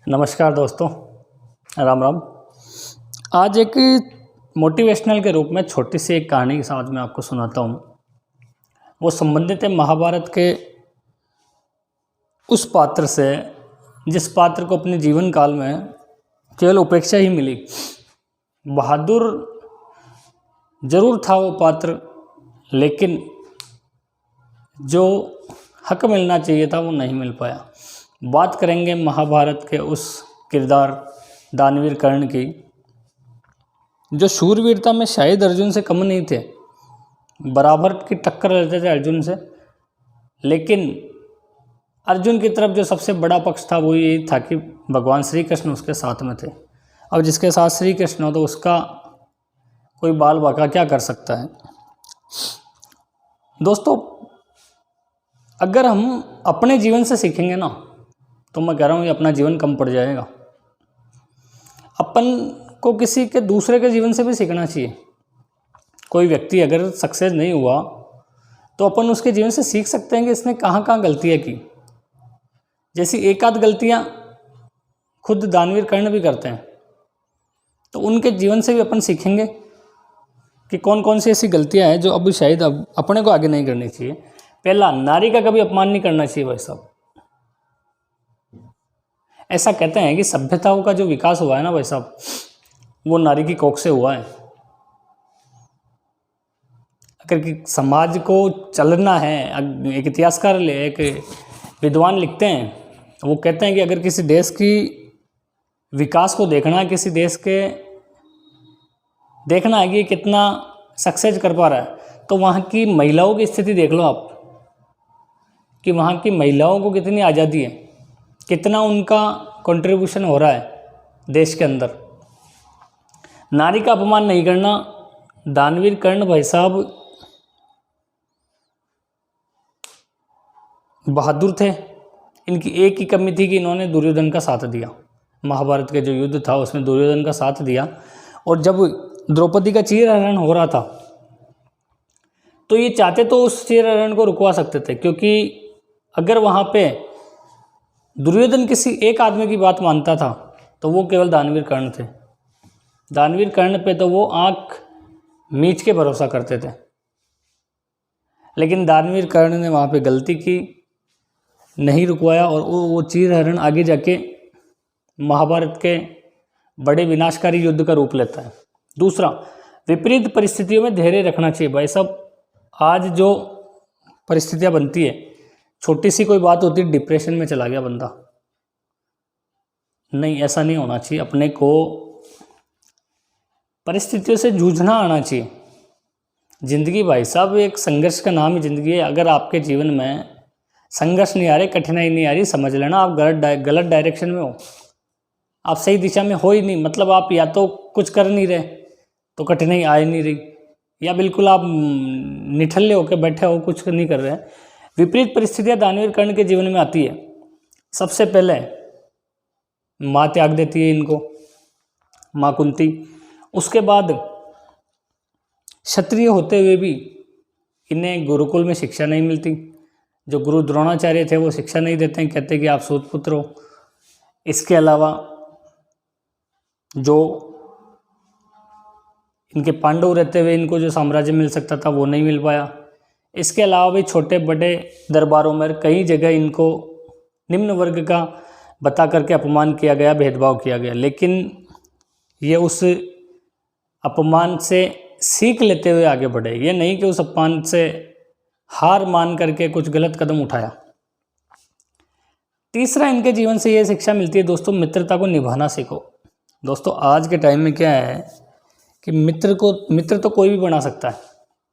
नमस्कार दोस्तों, राम राम। आज एक मोटिवेशनल के रूप में छोटी सी एक कहानी के साथ मैं आपको सुनाता हूँ। वो संबंधित है महाभारत के उस पात्र से जिस पात्र को अपने जीवन काल में केवल उपेक्षा ही मिली। बहादुर जरूर था वो पात्र, लेकिन जो हक मिलना चाहिए था वो नहीं मिल पाया। बात करेंगे महाभारत के उस किरदार दानवीर कर्ण की, जो शूरवीरता में शायद अर्जुन से कम नहीं थे, बराबर की टक्कर लेते थे अर्जुन से। लेकिन अर्जुन की तरफ जो सबसे बड़ा पक्ष था वो ये था कि भगवान श्री कृष्ण उसके साथ में थे। अब जिसके साथ श्री कृष्ण हो तो उसका कोई बाल बाका क्या कर सकता है। दोस्तों, अगर हम अपने जीवन से सीखेंगे ना, तो मैं कह रहा हूँ ये अपना जीवन कम पड़ जाएगा। अपन को किसी के दूसरे के जीवन से भी सीखना चाहिए। कोई व्यक्ति अगर सक्सेस नहीं हुआ तो अपन उसके जीवन से सीख सकते हैं कि इसने कहाँ कहाँ गलतियाँ की। जैसी एक आध गलतियाँ खुद दानवीर कर्ण भी करते हैं, तो उनके जीवन से भी अपन सीखेंगे कि कौन कौन सी ऐसी गलतियाँ हैं जो अब शायद अब अपने को आगे नहीं करनी चाहिए। पहला, नारी का कभी अपमान नहीं करना चाहिए भाई साहब। ऐसा कहते हैं कि सभ्यताओं का जो विकास हुआ है ना भाई साहब, वो नारी की कोख से हुआ है। अगर कि समाज को चलना है, एक इतिहासकार एक विद्वान लिखते हैं, वो कहते हैं कि अगर किसी देश की विकास को देखना है, किसी देश के देखना है कि कितना सक्सेस कर पा रहा है, तो वहाँ की महिलाओं की स्थिति देख लो आप, कि वहाँ की महिलाओं को कितनी आज़ादी है, कितना उनका कंट्रीब्यूशन हो रहा है देश के अंदर। नारी का अपमान नहीं करना। दानवीर कर्ण भाई साहब बहादुर थे। इनकी एक ही कमी थी कि इन्होंने दुर्योधन का साथ दिया। महाभारत के जो युद्ध था उसमें दुर्योधन का साथ दिया, और जब द्रौपदी का चीरहरण हो रहा था तो ये चाहते तो उस चीरहरण को रुकवा सकते थे, क्योंकि अगर वहाँ पे दुर्योधन किसी एक आदमी की बात मानता था तो वो केवल दानवीर कर्ण थे। दानवीर कर्ण पे तो वो आंख मीच के भरोसा करते थे। लेकिन दानवीर कर्ण ने वहाँ पे गलती की, नहीं रुकवाया, और वो चीरहरण आगे जाके महाभारत के बड़े विनाशकारी युद्ध का रूप लेता है। दूसरा, विपरीत परिस्थितियों में धैर्य रखना चाहिए भाई साहब। आज जो परिस्थितियाँ बनती है, छोटी सी कोई बात होती है डिप्रेशन में चला गया बंदा। नहीं, ऐसा नहीं होना चाहिए। अपने को परिस्थितियों से जूझना आना चाहिए। जिंदगी भाई साहब एक संघर्ष का नाम ही जिंदगी है। अगर आपके जीवन में संघर्ष नहीं आ रहे, कठिनाई नहीं आ रही, समझ लेना आप गलत डायरेक्शन में हो। आप सही दिशा में हो ही नहीं। मतलब आप या तो कुछ कर नहीं रहे तो कठिनाई आ ही नहीं रही, या बिल्कुल आप निठल्ले होकर बैठे हो, कुछ नहीं कर रहे। विपरीत परिस्थितियां दानवीर कर्ण के जीवन में आती है। सबसे पहले माँ त्याग देती है इनको, माँ कुंती। उसके बाद क्षत्रिय होते हुए भी इन्हें गुरुकुल में शिक्षा नहीं मिलती। जो गुरु द्रोणाचार्य थे वो शिक्षा नहीं देते हैं, कहते हैं कि आप सूत पुत्र हो। इसके अलावा जो इनके पांडव रहते हुए इनको जो साम्राज्य मिल सकता था वो नहीं मिल पाया। इसके अलावा भी छोटे बड़े दरबारों में कई जगह इनको निम्न वर्ग का बता करके अपमान किया गया, भेदभाव किया गया। लेकिन ये उस अपमान से सीख लेते हुए आगे बढ़े। ये नहीं कि उस अपमान से हार मान करके कुछ गलत कदम उठाया। तीसरा, इनके जीवन से ये शिक्षा मिलती है दोस्तों, मित्रता को निभाना सीखो। दोस्तों, आज के टाइम में क्या है कि मित्र तो कोई भी बना सकता है।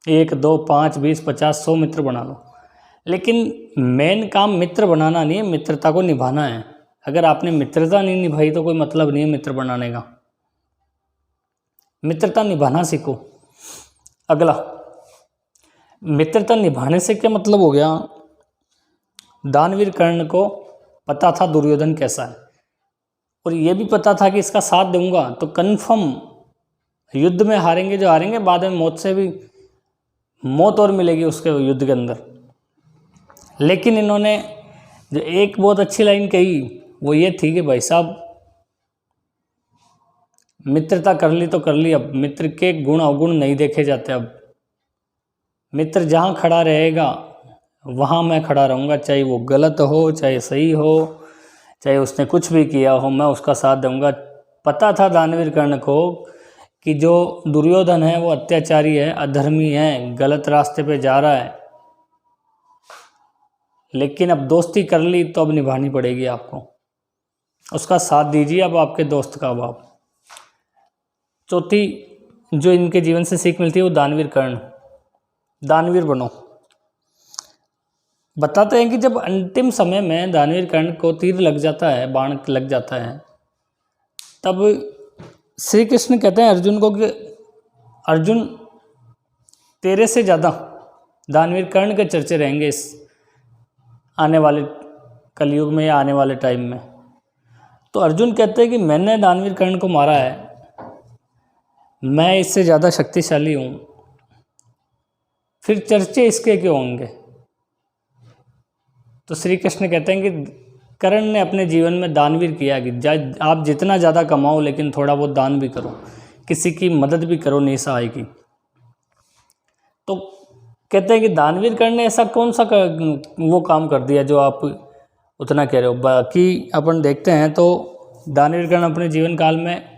1, 2, 5, 20, 50, 100 मित्र बना लो, लेकिन मेन काम मित्र बनाना नहीं है, मित्रता को निभाना है। अगर आपने मित्रता नहीं निभाई तो कोई मतलब नहीं है मित्र बनाने का। मित्रता निभाना सीखो। अगला, मित्रता निभाने से क्या मतलब हो गया, दानवीर कर्ण को पता था दुर्योधन कैसा है, और ये भी पता था कि इसका साथ दूंगा तो कन्फर्म युद्ध में हारेंगे, जो हारेंगे बाद में मौत से भी मौत और मिलेगी उसके युद्ध के अंदर। लेकिन इन्होंने जो एक बहुत अच्छी लाइन कही वो ये थी कि भाई साहब मित्रता कर ली तो कर ली, अब मित्र के गुण अवगुण नहीं देखे जाते। अब मित्र जहाँ खड़ा रहेगा वहाँ मैं खड़ा रहूँगा, चाहे वो गलत हो चाहे सही हो, चाहे उसने कुछ भी किया हो, मैं उसका साथ दूंगा। पता था दानवीर कर्ण को कि जो दुर्योधन है वो अत्याचारी है, अधर्मी है, गलत रास्ते पे जा रहा है, लेकिन अब दोस्ती कर ली तो अब निभानी पड़ेगी आपको, उसका साथ दीजिए अब आपके दोस्त का अभाव। चौथी जो इनके जीवन से सीख मिलती है वो दानवीर कर्ण, दानवीर बनो। बताते हैं कि जब अंतिम समय में दानवीर कर्ण को तीर लग जाता है, बाण लग जाता है, तब श्री कृष्ण कहते हैं अर्जुन को कि अर्जुन तेरे से ज़्यादा दानवीर कर्ण के चर्चे रहेंगे इस आने वाले कलयुग में या आने वाले टाइम में। तो अर्जुन कहते हैं कि मैंने दानवीर कर्ण को मारा है, मैं इससे ज़्यादा शक्तिशाली हूँ, फिर चर्चे इसके क्यों होंगे। तो श्री कृष्ण कहते हैं कि कर्ण ने अपने जीवन में दानवीर किया कि आप जितना ज़्यादा कमाओ लेकिन थोड़ा बहुत दान भी करो, किसी की मदद भी करो निसहाय की। तो कहते हैं कि दानवीर कर्ण ने ऐसा कौन सा वो काम कर दिया जो आप उतना कह रहे हो। बाकी अपन देखते हैं तो दानवीर कर्ण अपने जीवन काल में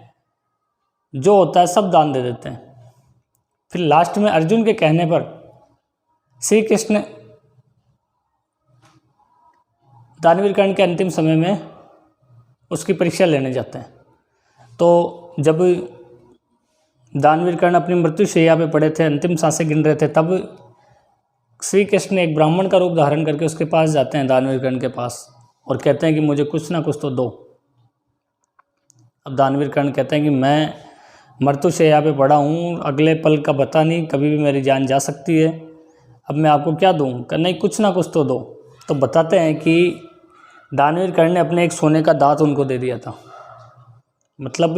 जो होता है सब दान दे देते हैं। फिर लास्ट में अर्जुन के कहने पर श्री कृष्ण दानवीर कर्ण के अंतिम समय में उसकी परीक्षा लेने जाते हैं। तो जब दानवीर कर्ण अपनी मृत्युशैया पे पड़े थे, अंतिम सांसें गिन रहे थे, तब श्री कृष्ण ने एक ब्राह्मण का रूप धारण करके उसके पास जाते हैं, दानवीर कर्ण के पास, और कहते हैं कि मुझे कुछ ना कुछ तो दो। अब दानवीर कर्ण कहते हैं कि मैं मृत्युशैया पे पड़ा हूँ, अगले पल का पता नहीं, कभी भी मेरी जान जा सकती है, अब मैं आपको क्या दूँ। नहीं, कुछ ना कुछ तो दो। तो बताते हैं कि दानवीर कर्ण ने अपने एक सोने का दांत उनको दे दिया था। मतलब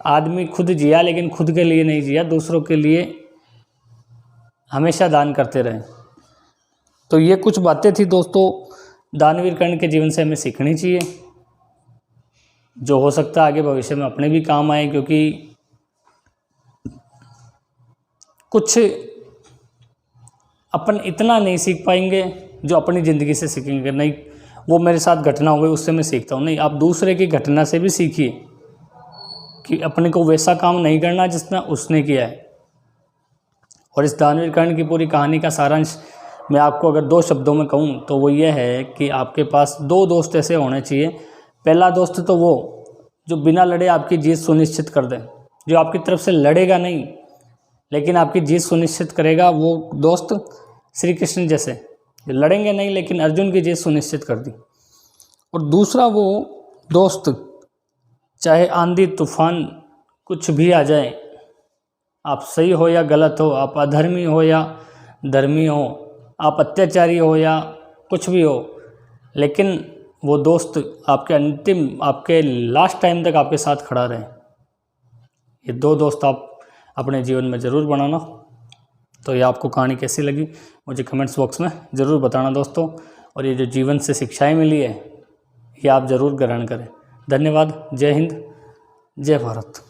आदमी खुद जिया लेकिन खुद के लिए नहीं जिया, दूसरों के लिए हमेशा दान करते रहे। तो ये कुछ बातें थी दोस्तों दानवीर कर्ण के जीवन से हमें सीखनी चाहिए, जो हो सकता है आगे भविष्य में अपने भी काम आए, क्योंकि कुछ अपन इतना नहीं सीख पाएंगे जो अपनी ज़िंदगी से सीखेंगे। नहीं वो मेरे साथ घटना हो गई उससे मैं सीखता हूँ, नहीं, आप दूसरे की घटना से भी सीखिए कि अपने को वैसा काम नहीं करना जितना उसने किया है। और इस दानवीर कर्ण की पूरी कहानी का सारांश मैं आपको अगर 2 शब्दों में कहूँ तो वो ये है कि आपके पास 2 दोस्त ऐसे होने चाहिए। पहला दोस्त तो वो जो बिना लड़े आपकी जीत सुनिश्चित कर दे, जो आपकी तरफ से लड़ेगा नहीं लेकिन आपकी जीत सुनिश्चित करेगा, वो दोस्त श्री कृष्ण जैसे लड़ेंगे नहीं लेकिन अर्जुन की जीत सुनिश्चित कर दी। और दूसरा वो दोस्त चाहे आंधी तूफान कुछ भी आ जाए, आप सही हो या गलत हो, आप अधर्मी हो या धर्मी हो, आप अत्याचारी हो या कुछ भी हो, लेकिन वो दोस्त आपके लास्ट टाइम तक आपके साथ खड़ा रहे। ये 2 दोस्त आप अपने जीवन में ज़रूर बनाना। तो ये आपको कहानी कैसी लगी मुझे कमेंट्स बॉक्स में ज़रूर बताना दोस्तों। और ये जो जीवन से शिक्षाएं मिली है ये आप ज़रूर ग्रहण करें। धन्यवाद। जय हिंद, जय भारत।